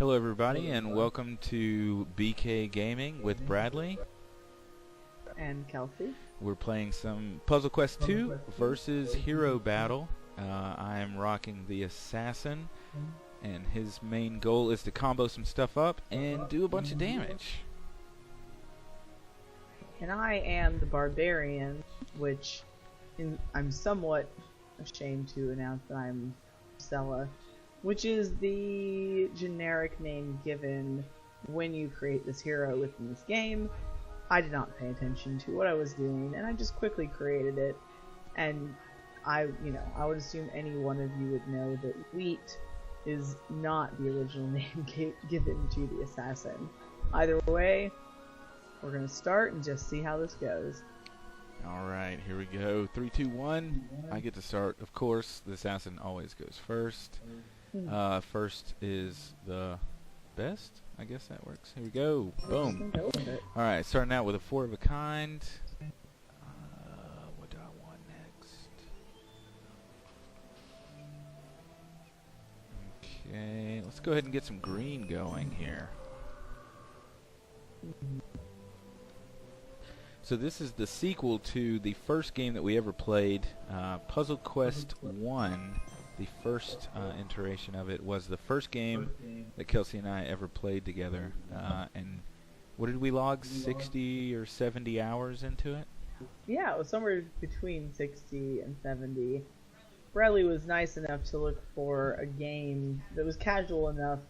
Hello everybody and welcome to BK Gaming with Bradley. And Kelsey. We're playing some Puzzle Quest 2 versus Hero Battle. I am rocking the Assassin, and his main goal is to combo some stuff up and do a bunch of damage. And I am the Barbarian, which I'm somewhat ashamed to announce that I'm Stella, which is the generic name given when you create this hero within this game. I did not pay attention to what I was doing, and I just quickly created it. And I would assume any one of you would know that Wheat is not the original name given to the assassin. Either way, we're going to start and just see how this goes. Alright, here we go. 3, 2, 1. I get to start. Of course, the assassin always goes first. First is the best. I guess that works. Here we go. Boom. Alright, starting out with a 4 of a kind. What do I want next? Okay, let's go ahead and get some green going here. So this is the sequel to the first game that we ever played, Puzzle Quest 1. The first iteration of it was the first game that Kelsey and I ever played together. And what did we log? 60 or 70 hours into it? Yeah, it was somewhere between 60 and 70. Bradley was nice enough to look for a game that was casual enough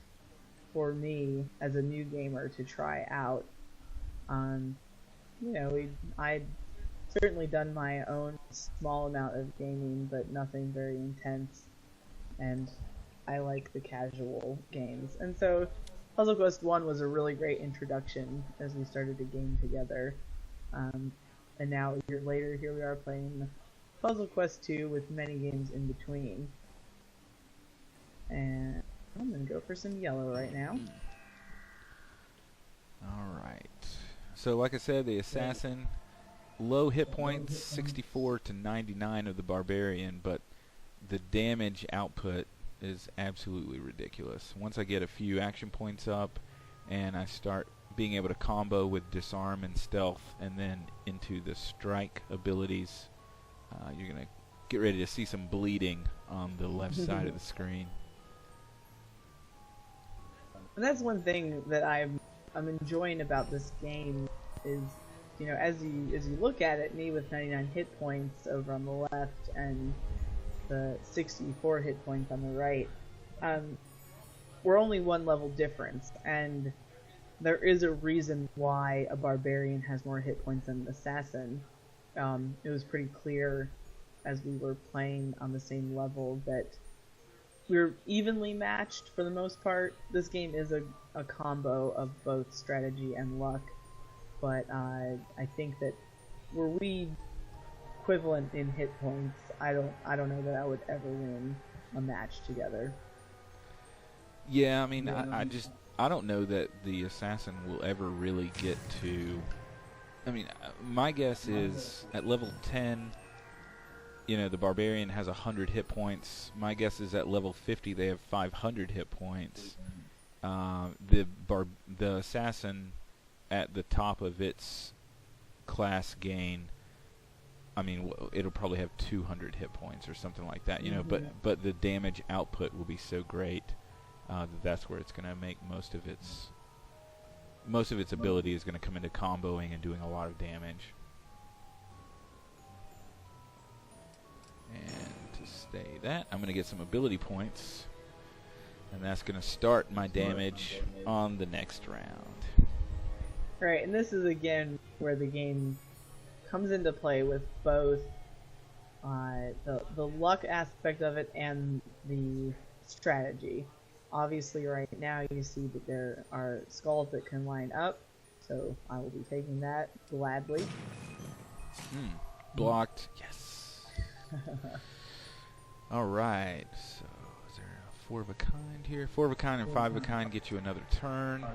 for me as a new gamer to try out. I'd certainly done my own small amount of gaming, but nothing very intense. And I like the casual games. And so Puzzle Quest 1 was a really great introduction as we started to game together. And now a year later, here we are playing Puzzle Quest 2 with many games in between. And I'm going to go for some yellow right now. Alright. So like I said, the assassin, low hit points, 64 to 99 of the barbarian, but the damage output is absolutely ridiculous. Once I get a few action points up and I start being able to combo with disarm and stealth and then into the strike abilities, you're going to get ready to see some bleeding on the left side of the screen. And that's one thing that I'm enjoying about this game is, as you look at it, me with 99 hit points over on the left and the 64 hit points on the right, we're only one level difference, and there is a reason why a barbarian has more hit points than an assassin. It was pretty clear as we were playing on the same level that we were evenly matched for the most part. This game is a combo of both strategy and luck, but I think that were we equivalent in hit points, I don't know that I would ever win a match together. Yeah, I mean, I don't know that the assassin will ever really get to. I mean, my guess is at level 10, the barbarian has 100 hit points. My guess is at level 50 they have 500 hit points. The assassin at the top of its class gain, I mean, it'll probably have 200 hit points or something like that, but the damage output will be so great that's where it's going to make most of its ability is going to come into comboing and doing a lot of damage. And to stay that, I'm going to get some ability points, and that's going to start my damage on the next round. Right, and this is again where the game comes into play with both the luck aspect of it and the strategy. Obviously right now you see that there are skulls that can line up, so I will be taking that gladly. Blocked. Yes. Alright, so is there a 4 of a kind here? 4 of a kind and 5 of a kind get you another turn.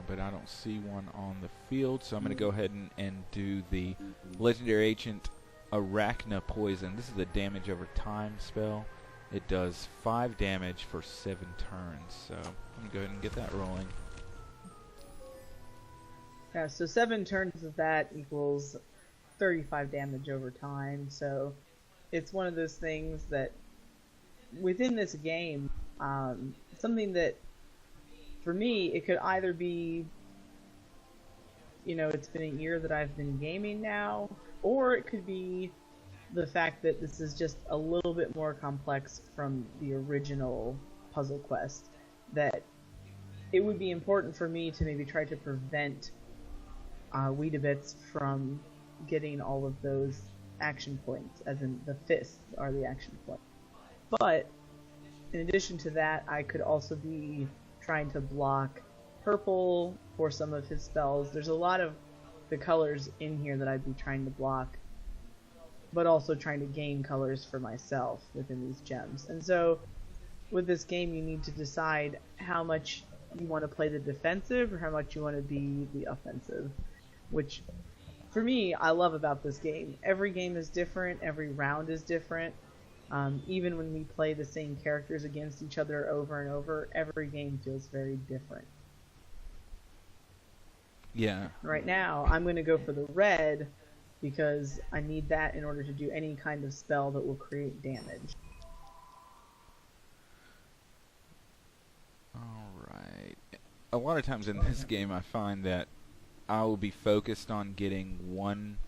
But I don't see one on the field, so I'm going to go ahead and do the Legendary Ancient Arachna Poison. This is a damage over time spell. It does 5 damage for 7 turns, so I'm going to go ahead and get that rolling. Yeah, so 7 turns of that equals 35 damage over time, so it's one of those things that within this game, something that for me, it could either be, you know, it's been a year that I've been gaming now, or it could be the fact that this is just a little bit more complex from the original Puzzle Quest, that it would be important for me to maybe try to prevent Weetabix from getting all of those action points, as in the fists are the action points. But in addition to that, I could also be trying to block purple for some of his spells. There's a lot of the colors in here that I'd be trying to block, but also trying to gain colors for myself within these gems. And so with this game, you need to decide how much you want to play the defensive or how much you want to be the offensive, which for me, I love about this game. Every game is different, every round is different. Even when we play the same characters against each other over and over, every game feels very different. Yeah. Right now, I'm going to go for the red because I need that in order to do any kind of spell that will create damage. Alright. A lot of times in this game I find that I will be focused on getting one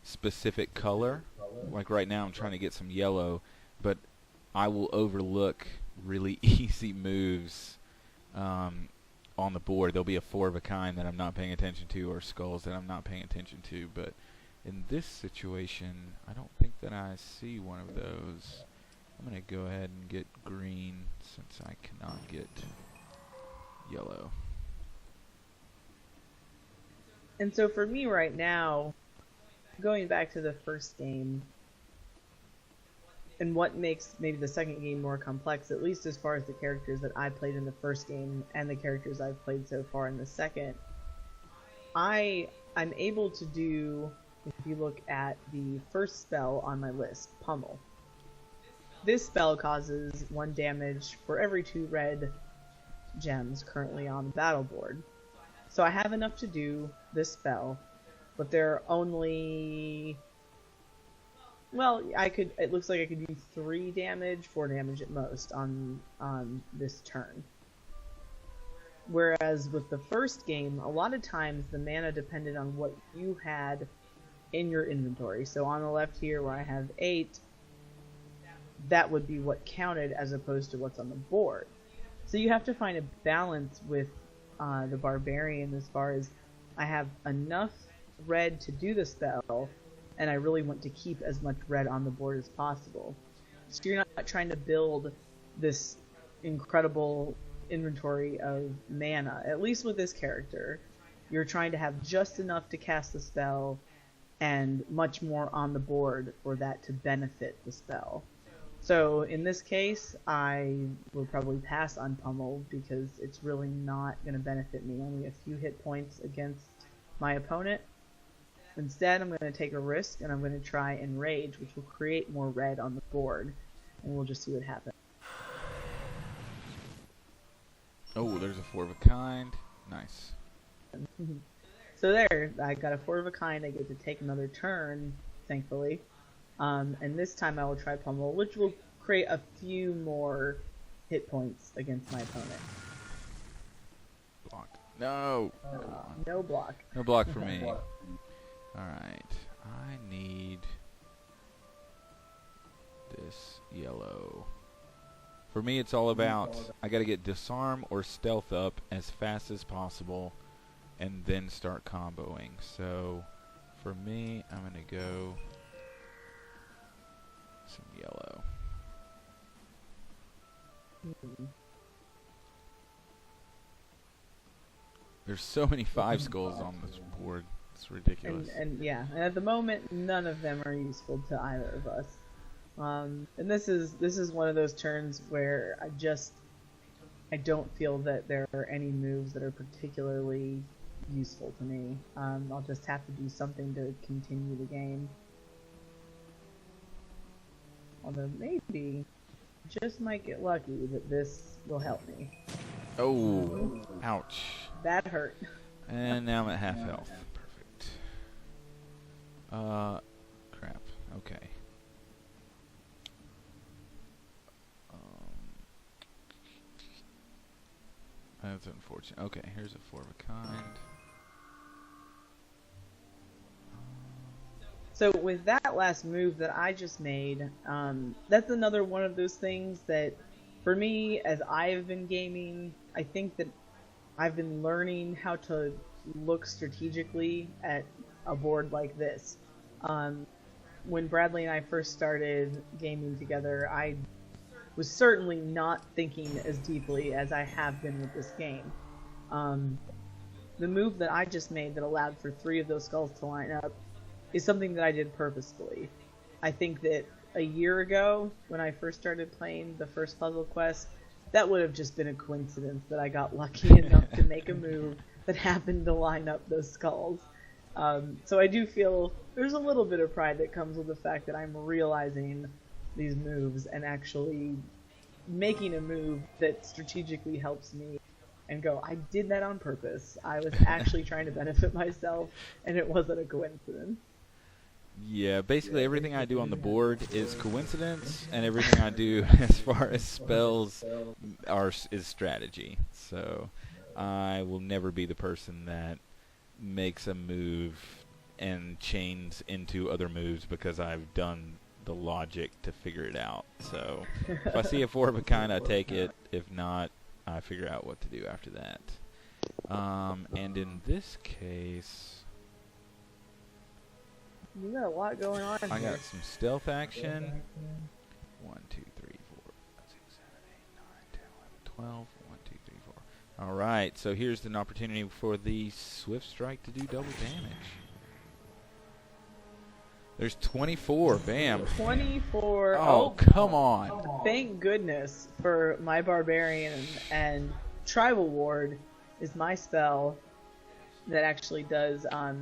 specific color. Like right now I'm trying to get some yellow, but I will overlook really easy moves on the board. There'll be a 4 of a kind that I'm not paying attention to, or skulls that I'm not paying attention to, but in this situation I don't think that I see one of those. I'm going to go ahead and get green since I cannot get yellow. And so for me right now, going back to the first game, and what makes maybe the second game more complex, at least as far as the characters that I played in the first game and the characters I've played so far in the second, I'm able to do, if you look at the first spell on my list, Pummel. This spell causes 1 damage for every 2 red gems currently on the battle board. So I have enough to do this spell, but there are only, well, it looks like I could do 3 damage, 4 damage at most on this turn. Whereas with the first game, a lot of times the mana depended on what you had in your inventory. So on the left here where I have 8, that would be what counted as opposed to what's on the board. So you have to find a balance with the Barbarian as far as I have enough red to do the spell, and I really want to keep as much red on the board as possible. So you're not trying to build this incredible inventory of mana. At least with this character, you're trying to have just enough to cast the spell and much more on the board for that to benefit the spell. So in this case, I will probably pass on Pummel because it's really not going to benefit me. Only a few hit points against my opponent. Instead, I'm going to take a risk and I'm going to try Enrage, which will create more red on the board. And we'll just see what happens. Oh, there's a 4 of a kind. Nice. So there, I got a 4 of a kind. I get to take another turn, thankfully. And this time I will try Pummel, which will create a few more hit points against my opponent. Block. No! No block. No block for me. Alright. I need this yellow. For me, it's all about, I gotta get disarm or stealth up as fast as possible and then start comboing. So, for me, I'm gonna go some yellow. There's so many 5 skulls on this board. It's ridiculous. And yeah, and at the moment, none of them are useful to either of us. And this is one of those turns where I don't feel that there are any moves that are particularly useful to me. I'll just have to do something to continue the game. Although maybe just might get lucky that this will help me. Oh, ouch. That hurt. And now I'm at half health. Perfect. Crap. Okay. That's unfortunate. Okay, here's a 4 of a kind. So with that last move that I just made, that's another one of those things that, for me, as I've been gaming, I think that I've been learning how to look strategically at a board like this. When Bradley and I first started gaming together, I was certainly not thinking as deeply as I have been with this game. The move that I just made that allowed for 3 of those skulls to line up is something that I did purposefully. I think that a year ago, when I first started playing the first Puzzle Quest, that would have just been a coincidence that I got lucky enough to make a move that happened to line up those skulls. So I do feel there's a little bit of pride that comes with the fact that I'm realizing these moves and actually making a move that strategically helps me and go, I did that on purpose. I was actually trying to benefit myself, and it wasn't a coincidence. Yeah, basically everything I do on the board is coincidence, and everything I do as far as spells is strategy. So I will never be the person that makes a move and chains into other moves because I've done the logic to figure it out. So if I see a 4 of a kind, I take it. If not, I figure out what to do after that. And in this case, you got a lot going on I here. got some stealth action. 1, 2, 3, 4, 6, 7, 8, 9, 10, 11, 12. 1, 2, 3, 4. All right, so here's an opportunity for the Swift Strike to do double damage. There's 24. Bam. 24. Oh, come on. Thank goodness for my Barbarian, and Tribal Ward is my spell that actually does, I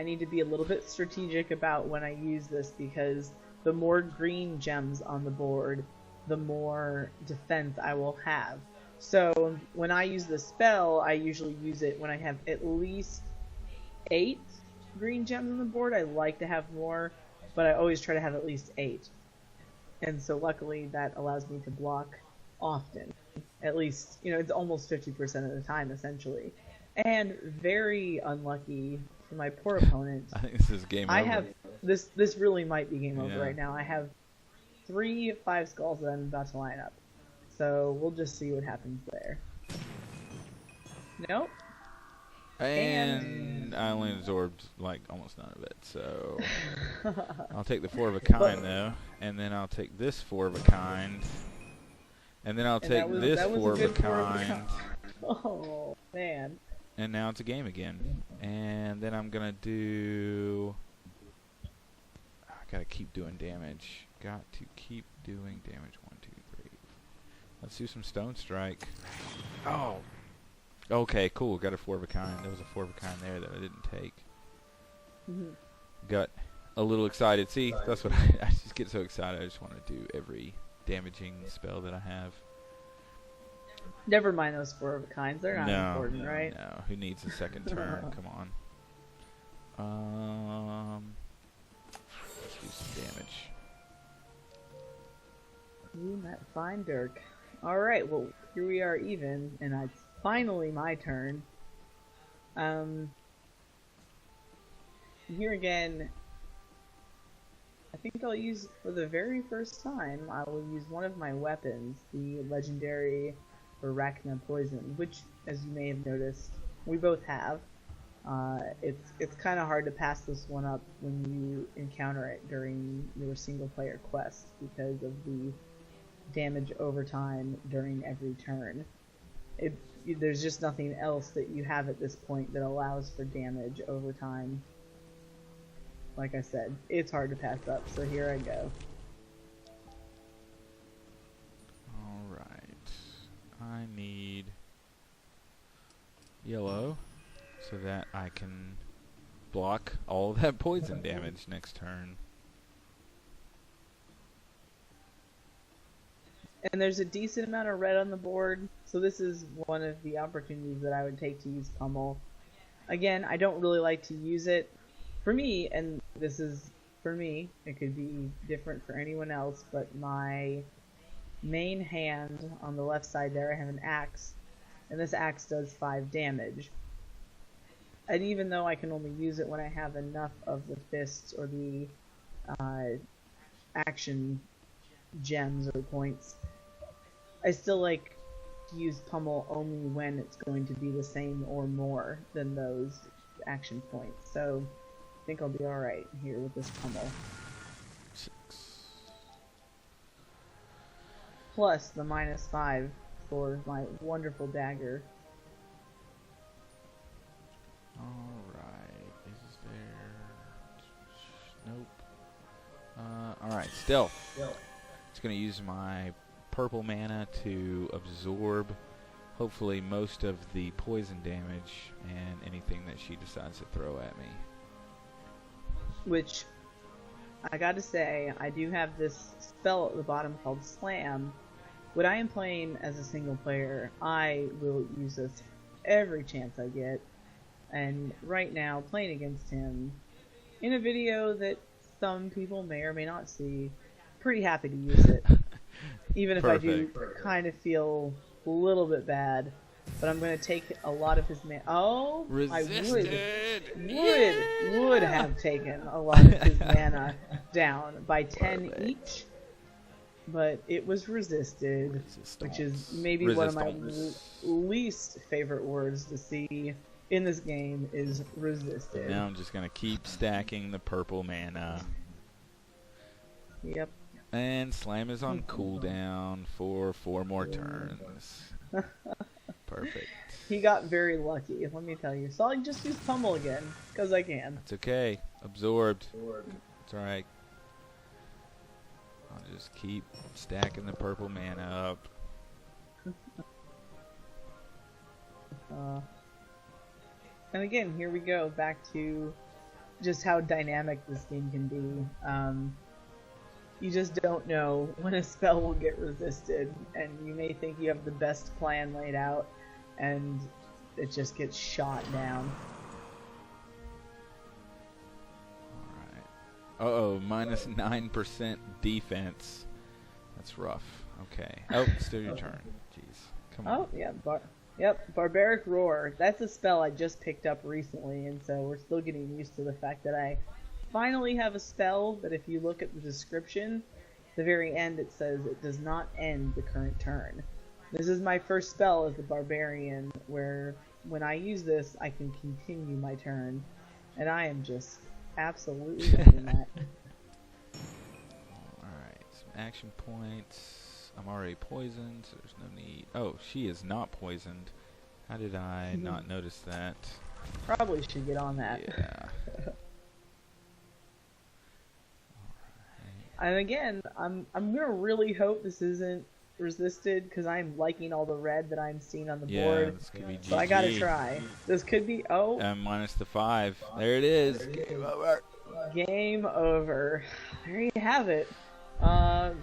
need to be a little bit strategic about when I use this, because the more green gems on the board, the more defense I will have. So when I use the spell, I usually use it when I have at least 8 green gems on the board. I like to have more, but I always try to have at least 8. And so luckily that allows me to block often. At least, it's almost 50% of the time, essentially. And very unlucky for my poor opponent. I think this is game over. This really might be game over Yeah. right now. I have 3 5 skulls that I'm about to line up. So we'll just see what happens there. Nope. And I only absorbed almost none of it, so I'll take the 4 of a kind though, and then I'll take this 4 of a kind, and then I'll take this 4 of a kind. Oh man. And now it's a game again. And then I'm gonna do. I gotta keep doing damage. Got to keep doing damage. 1, 2, 3. Let's do some Stone Strike. Oh. Okay, cool. Got a 4 of a kind. There was a 4 of a kind there that I didn't take. Got a little excited. See, that's what I just get so excited. I just want to do every damaging spell that I have. Never mind those 4 of a kinds. They're not important, right? No. Who needs a second turn? Come on. Let's do some damage. Ooh, that fine Dirk. Alright, well, here we are even, and it's finally my turn. Here again, I think I'll use, for the very first time, I will use one of my weapons, the legendary Arachna Poison, which, as you may have noticed, we both have. It's kind of hard to pass this one up when you encounter it during your single-player quest because of the damage over time during every turn. There's just nothing else that you have at this point that allows for damage over time. Like I said, it's hard to pass up, so here I go. Alright. I need yellow so that I can block all of that poison damage next turn. and there's a decent amount of red on the board, so this is one of the opportunities that I would take to use Pummel. Again, I don't really like to use it. For me, and this is for me, it could be different for anyone else, but my main hand on the left side there, I have an axe, and this axe does 5 damage. And even though I can only use it when I have enough of the fists or the action gems or points, I still like to use Pummel only when it's going to be the same or more than those action points. So I think I'll be alright here with this Pummel. 6. Plus the -5 for my wonderful dagger. Alright, is there... Nope. Alright, Stealth. It's going to use my purple mana to absorb, hopefully, most of the poison damage and anything that she decides to throw at me. Which, I gotta say, I do have this spell at the bottom called Slam. When I am playing as a single player, I will use this every chance I get. And right now, playing against him, in a video that some people may or may not see, pretty happy to use it. Even if I do kind of feel a little bit bad. But I'm going to take a lot of his mana. Oh, Resisted. I would have taken a lot of his mana down by 10 each. But it was resisted, which is maybe one of my least favorite words to see in this game is resisted. Now I'm just going to keep stacking the purple mana. Yep. And Slam is on cooldown for 4 more turns. Perfect. He got very lucky, let me tell you. So I'll just use Pummel again, because I can. It's okay. Absorbed. It's alright. I'll just keep stacking the purple mana up. And again, here we go, back to just how dynamic this game can be. You just don't know when a spell will get resisted, and you may think you have the best plan laid out, and it just gets shot down. Alright. Uh-oh, minus 9% defense. That's rough. Okay. Oh, still your turn. Jeez. Come on. Oh, yeah. Yep, Barbaric Roar. That's a spell I just picked up recently, and so we're still getting used to the fact that I finally have a spell that if you look at the description, the very end it says it does not end the current turn. This is my first spell as the Barbarian, where when I use this, I can continue my turn, and I am just absolutely loving that. Alright, some action points. I'm already poisoned, so there's no need. Oh, she is not poisoned. How did I not notice that? Probably should get on that. Yeah. And again, I'm gonna really hope this isn't resisted, because I'm liking all the red that I'm seeing on the board. This could be GG. So I gotta try. This could be minus the 5. There it is. Game over. Game over. There you have it.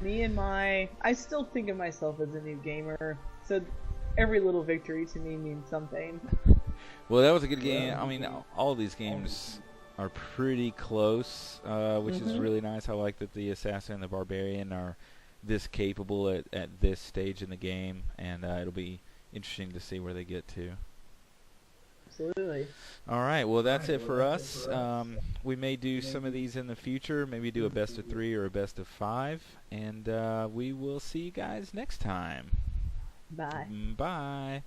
Me and I still think of myself as a new gamer, so every little victory to me means something. Well, that was a good game. I mean, all these games are pretty close, which is really nice. I like that the Assassin and the Barbarian are this capable at this stage in the game, and it'll be interesting to see where they get to. Absolutely. Alright, well that's it for us. We may do some of these in the future, maybe do a best of 3 or a best of 5, and we will see you guys next time. Bye. Bye.